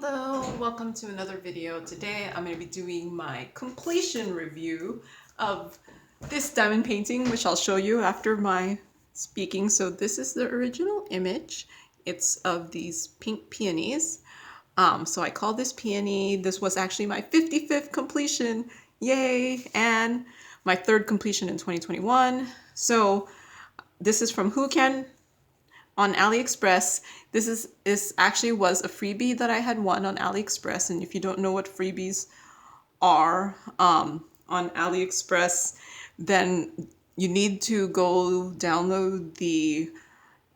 Hello, welcome to another video. Today I'm going to be doing my completion review of this diamond painting, which I'll show you after my speaking. So this is the original image. It's of these pink peonies. So I call this peony. This was actually my 55th completion. Yay! And my third completion in 2021. So this is from Huacan on AliExpress. This actually was a freebie that I had won on AliExpress, and if you don't know what freebies are on AliExpress, then you need to go download the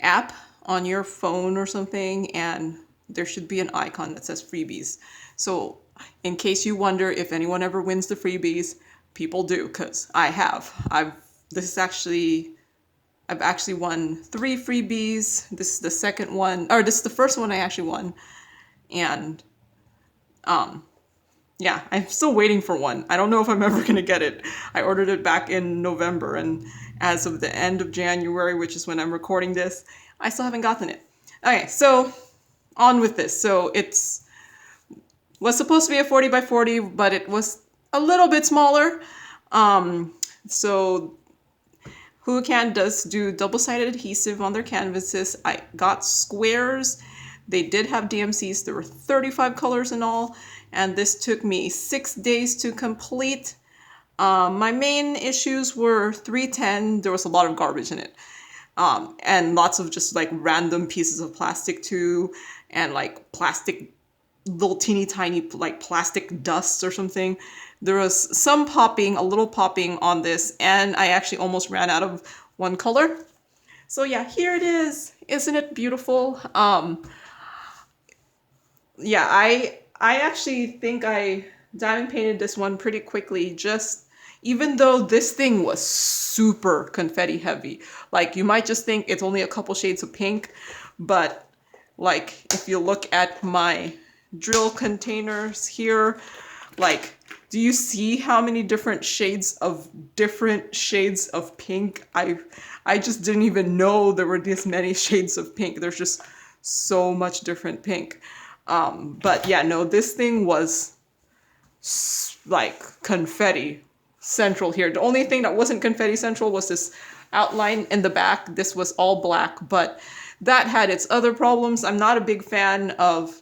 app on your phone or something, and there should be an icon that says freebies. So in case you wonder if anyone ever wins the freebies, people do, because I have. I've actually won 3 freebies. This is the second one, or this is the first one I actually won. And yeah, I'm still waiting for one. I don't know if I'm ever gonna get it. I ordered it back in November, and as of the end of January, which is when I'm recording this, I still haven't gotten it. Okay, so on with this. So was supposed to be a 40 by 40, but it was a little bit smaller. So Huacan does do double-sided adhesive on their canvases. I got squares. They did have DMCs. There were 35 colors in all, and this took me 6 days to complete. My main issues were 310. There was a lot of garbage in it, and lots of just like random pieces of plastic too, and like plastic, little teeny tiny like plastic dust or something. There was some popping, a little popping on this, and I actually almost ran out of one color. So yeah, here it is. Isn't it beautiful? Yeah, I actually think I diamond painted this one pretty quickly, even though this thing was super confetti heavy. Like, you might just think it's only a couple shades of pink, but like if you look at my drill containers here, like, do you see how many different shades of pink? I just didn't even know there were this many shades of pink. There's just so much different pink. But yeah, no, this thing was like confetti central here. The only thing that wasn't confetti central was this outline in the back. This was all black, but that had its other problems. I'm not a big fan of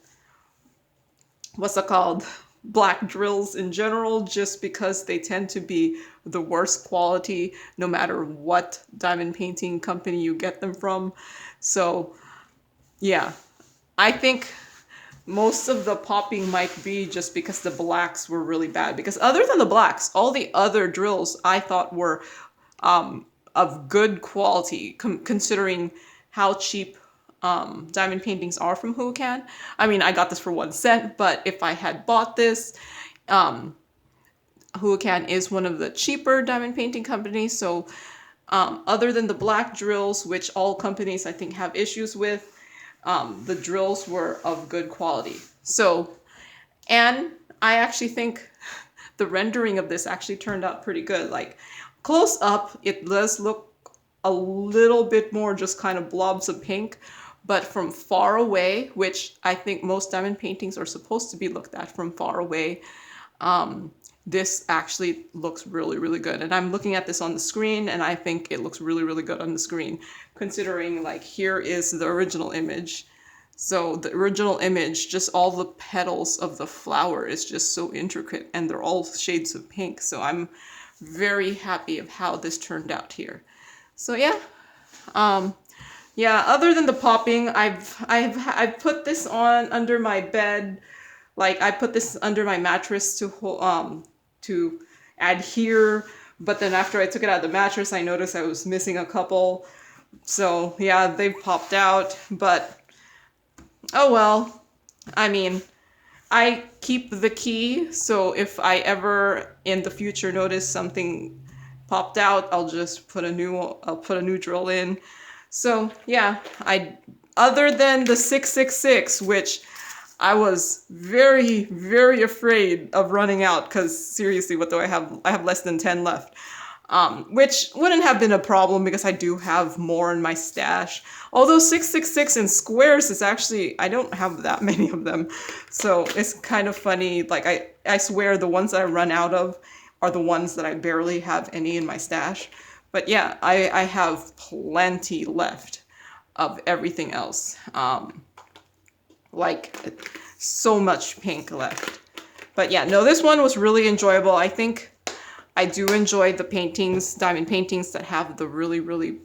what's it called? Black drills in general, just because they tend to be the worst quality no matter what diamond painting company you get them from. So yeah, I think most of the popping might be just because the blacks were really bad, because other than the blacks, all the other drills I thought were of good quality, considering how cheap diamond paintings are from Huacan. I mean, I got this for 1 cent, but if I had bought this, Huacan is one of the cheaper diamond painting companies. So other than the black drills, which all companies I think have issues with, the drills were of good quality. So, and I actually think the rendering of this actually turned out pretty good. Like, close up, it does look a little bit more just kind of blobs of pink, but from far away, which I think most diamond paintings are supposed to be looked at from far away, this actually looks really, really good. And I'm looking at this on the screen, and I think it looks really, really good on the screen, considering like here is the original image. So the original image, just all the petals of the flower is just so intricate, and they're all shades of pink. So I'm very happy of how this turned out here. So yeah, yeah. Other than the popping, I've put this on under my bed. Like, I put this under my mattress to adhere, but then after I took it out of the mattress, I noticed I was missing a couple. So yeah, they've popped out, but oh well. I mean, I keep the key, so if I ever in the future notice something popped out, I'll just put a new drill in. So yeah, other than the 666, which I was very, very afraid of running out, because seriously, what do I have? I have less than 10 left. which wouldn't have been a problem because I do have more in my stash. Although 666 in squares is actually, I don't have that many of them. So it's kind of funny. Like I swear the ones that I run out of are the ones that I barely have any in my stash. But yeah, I have plenty left of everything else. Like so much pink left. But yeah, no, this one was really enjoyable. I think I do enjoy the paintings, diamond paintings that have the really, really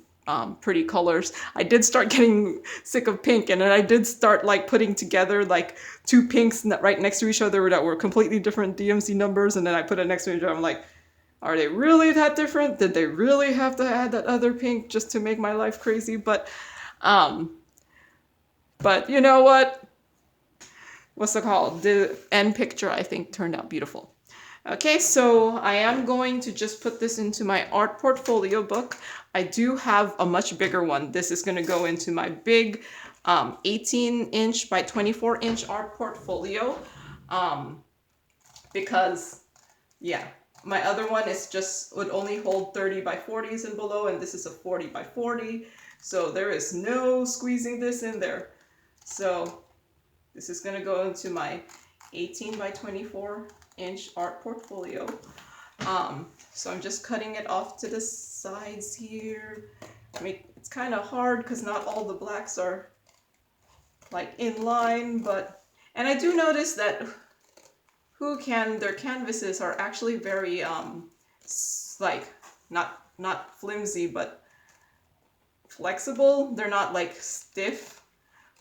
pretty colors. I did start getting sick of pink, and then I did start like putting together like two pinks right next to each other that were completely different DMC numbers, and then I put it next to each other. I'm like, are they really that different? Did they really have to add that other pink just to make my life crazy? But you know what? What's it called? The end picture, I think, turned out beautiful. Okay, so I am going to just put this into my art portfolio book. I do have a much bigger one. This is going to go into my big 18-inch by 24-inch art portfolio because, yeah, my other one is just would only hold 30 by 40s and below, and this is a 40 by 40. So there is no squeezing this in there. So this is going to go into my 18 by 24-inch art portfolio. So I'm just cutting it off to the sides here. It's kind of hard because not all the blacks are like in line, and I do notice that Huacan, their canvases are actually very like not flimsy but flexible. They're not like stiff,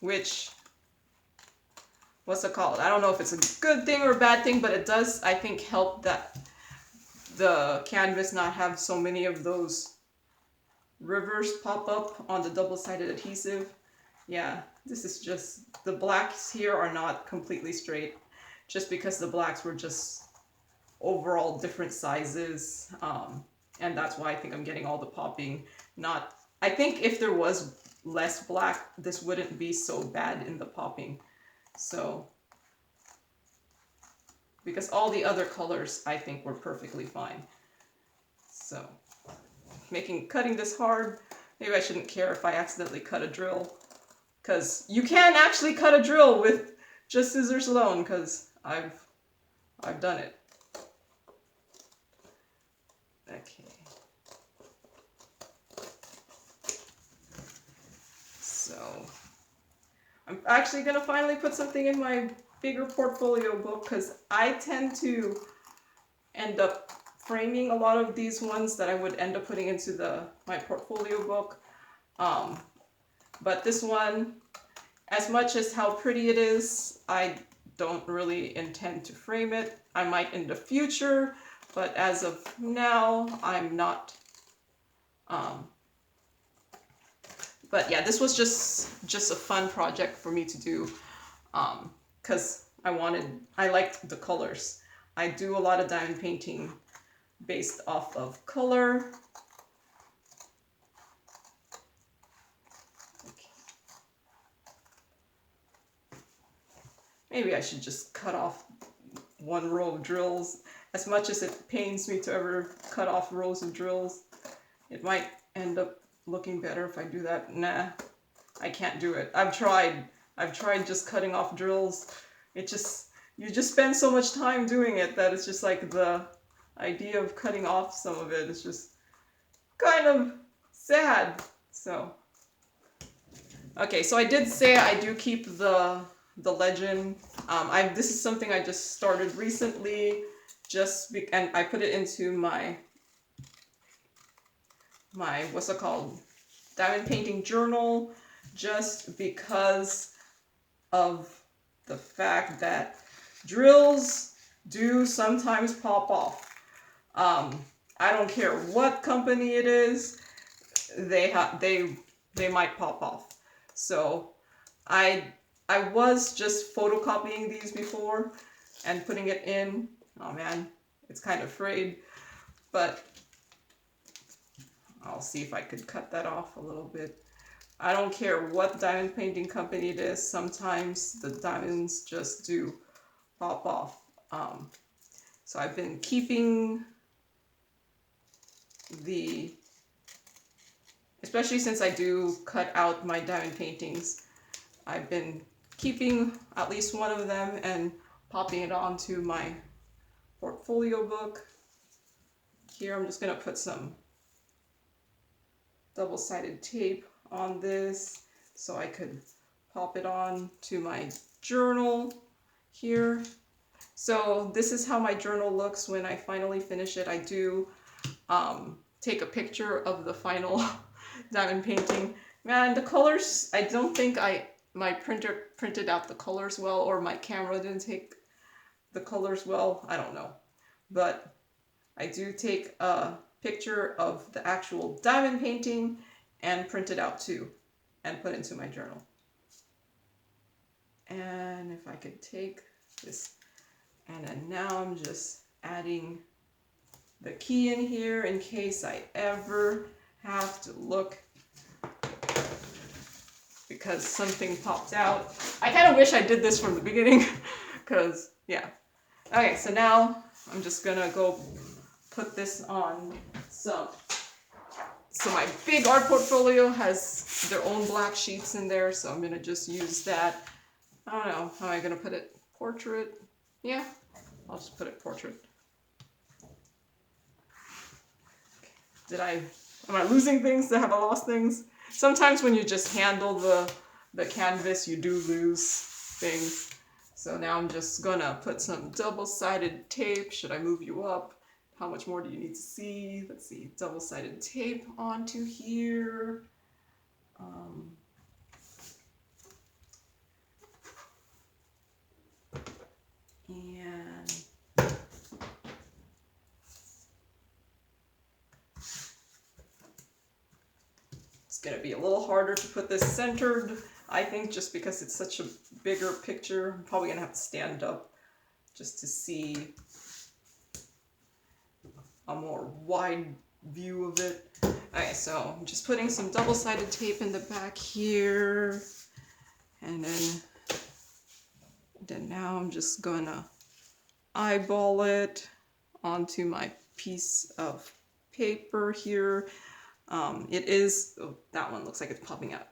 which, what's it called? I don't know if it's a good thing or a bad thing, but it does, I think, help that the canvas not have so many of those rivers pop up on the double-sided adhesive. Yeah, this is just, the blacks here are not completely straight, just because the blacks were just overall different sizes. And that's why I think I'm getting all the popping. I think if there was less black, this wouldn't be so bad in the popping. So, because all the other colors I think were perfectly fine. So, cutting this hard, maybe I shouldn't care if I accidentally cut a drill, because you can actually cut a drill with just scissors alone, because I've done it. Okay. So, I'm actually going to finally put something in my bigger portfolio book, because I tend to end up framing a lot of these ones that I would end up putting into my portfolio book. But this one, as much as how pretty it is, I don't really intend to frame it. I might in the future, but as of now, I'm not. But yeah, this was just a fun project for me to do, because I liked the colors. I do a lot of diamond painting based off of color. Okay. Maybe I should just cut off one row of drills. As much as it pains me to ever cut off rows of drills, it might end up looking better if I do that. Nah, I can't do it. I've tried just cutting off drills. You just spend so much time doing it that it's just like the idea of cutting off some of it is just kind of sad. So, okay, so I did say I do keep the legend. This is something I just started recently, and I put it into my what's it called, diamond painting journal, just because of the fact that drills do sometimes pop off. I don't care what company it is, they might pop off. So I was just photocopying these before and putting it in. Oh man, it's kind of frayed, but I'll see if I could cut that off a little bit. I don't care what diamond painting company it is, sometimes the diamonds just do pop off. So I've been keeping especially since I do cut out my diamond paintings, I've been keeping at least one of them and popping it onto my portfolio book. Here I'm just going to put some double-sided tape on this so I could pop it on to my journal here. So this is how my journal looks when I finally finish it. I do take a picture of the final diamond painting. Man, the colors, I don't think my printer printed out the colors well, or my camera didn't take the colors well. I don't know. But I do take a picture of the actual diamond painting and print it out too and put into my journal. And if I could take this, and then now I'm just adding the key in here in case I ever have to look because something popped out. I kind of wish I did this from the beginning because, yeah. Okay, so now I'm just gonna go put this on some. So my big art portfolio has their own black sheets in there, so I'm gonna just use that. I don't know, how am I gonna put it? Portrait? Yeah, I'll just put it portrait. Am I losing things? Have I lost things? Sometimes when you just handle the canvas, you do lose things. So now I'm just gonna put some double-sided tape. Should I move you up? How much more do you need to see? Let's see, double-sided tape onto here. And it's gonna be a little harder to put this centered, I think, just because it's such a bigger picture. I'm probably gonna have to stand up just to see a more wide view of it. Okay, so I'm just putting some double-sided tape in the back here, and then now I'm just gonna eyeball it onto my piece of paper here. It is, oh, that one looks like it's popping out.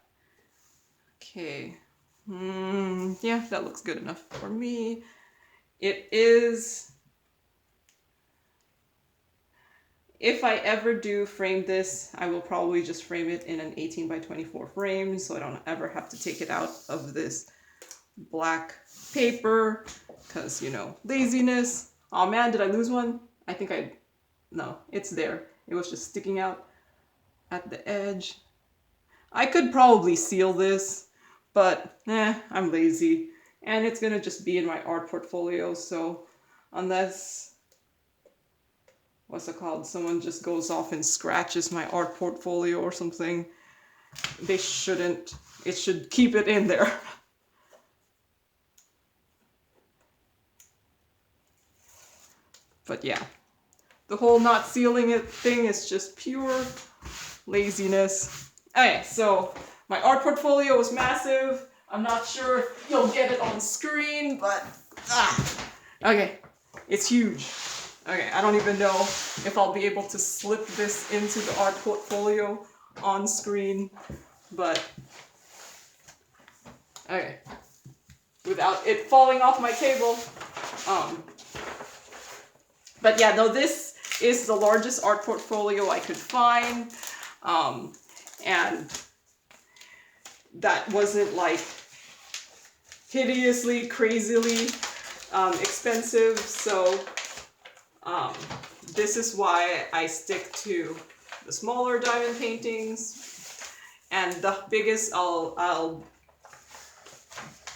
Okay, yeah, that looks good enough for me. It is, if I ever do frame this, I will probably just frame it in an 18 by 24 frame, so I don't ever have to take it out of this black paper, because, you know, laziness. Oh man, did I lose one? I think no, it's there. It was just sticking out at the edge. I could probably seal this, but I'm lazy. And it's gonna just be in my art portfolio, so unless, what's it called, someone just goes off and scratches my art portfolio or something, they shouldn't. It should keep it in there. But yeah, the whole not sealing it thing is just pure laziness. Okay, so my art portfolio is massive. I'm not sure if you'll get it on screen, but okay, it's huge. Okay, I don't even know if I'll be able to slip this into the art portfolio on screen, but okay, without it falling off my table. But yeah, no, this is the largest art portfolio I could find, and that wasn't like hideously, crazily expensive, so this is why I stick to the smaller diamond paintings, and the biggest I'll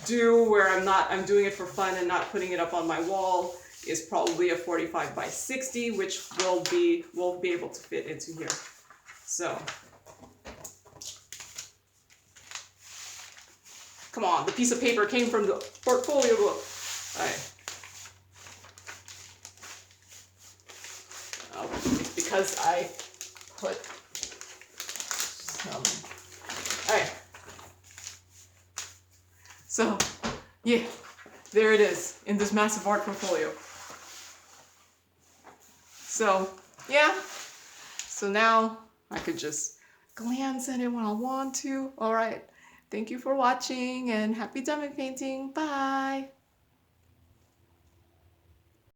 do where I'm doing it for fun and not putting it up on my wall is probably a 45 by 60, which will be able to fit into here. So, come on, the piece of paper came from the portfolio book. All right. It's because I put some. All right. So, yeah, there it is in this massive art portfolio. So, yeah, So now I could just glance at it when I want to. All right. Thank you for watching and happy diamond painting. Bye.